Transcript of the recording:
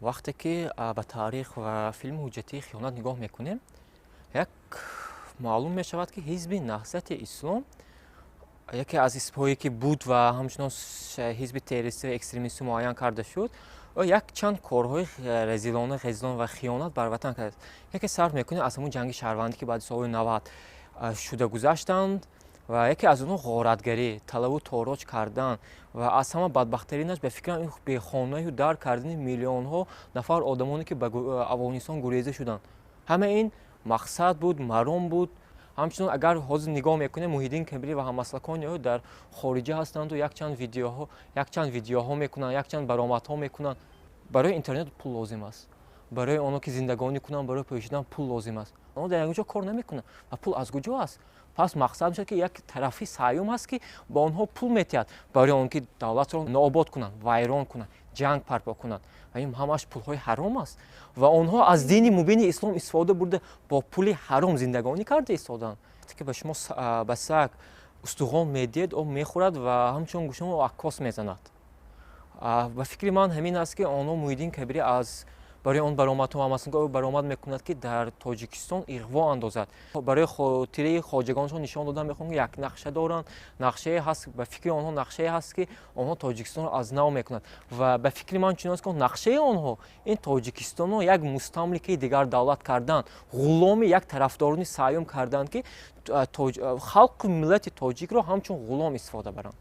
وقتی که به تاریخ و فیلم حجتی خیانت نگاه میکنیم یک معلوم میشود که حزب نهضت اسلام یکی از حزب‌هایی که بود و همچنان حزب تروریستی و اکستریمیستی معین کرده شد و یک چند کارهای رذیلانه و خیانت بر وطن کرد. یکی سر میکنه از همون جنگ شهروندی که بعد سال 90 شده گذشتند و یکی از اونها غارتگری، طلب و تاراج کردن و از همه بدبخت‌ترینش به فکر این به خانه و در کردن میلیون ها نفر آدمانی که به افغانستان گریزه شدند. همه این مقصد بود، مرام بود. همچنین اگر حاضر نگاه میکنیم محیدین کبری و هممسلکان در خارجه هستند و یک چند ویدیوها میکنند، یک چند برآمدها میکنند. برای اینترنت پول لازم است. برای آنها که زندگانی کنند، برای پوشیدن پول لازم است. آنها در اینجا کار نمیکنند و پول از کجا است؟ پس مقصد میشه که یک طرفی سیوم است که با آنها پول میتید برای آنکه دولت را نابود کنند، ویران کنند، جنگ برپا کنند. و این همش پولهای حرام است و آنها از دین مبین اسلام استفاده برده با پول حرام زندگانی کرده ایستادند. که به شما به سگ استخوان میدید او میخورد و همچون گوشم او عکاس میزند. و فکر من همین است که آنها محیدین کبری از برای آن برآمدها هم مثلا برآمد میکند که در تاجیکستان اغوا اندازد. برای خاطره خواجگانشان نشان دادن میخوان یک نقشه دارند، نقشه هست به فکر آنها نقشه هست که آنها تاجیکستان را از نو میکنند و به فکر من چنین است که نقشه آنها این تاجیکستان را یک مستملکه دیگر دولت کردن، غلام یک طرفدارانی سیوم کردند که خلق ملت تاجیک را همچون غلام استفاده برند.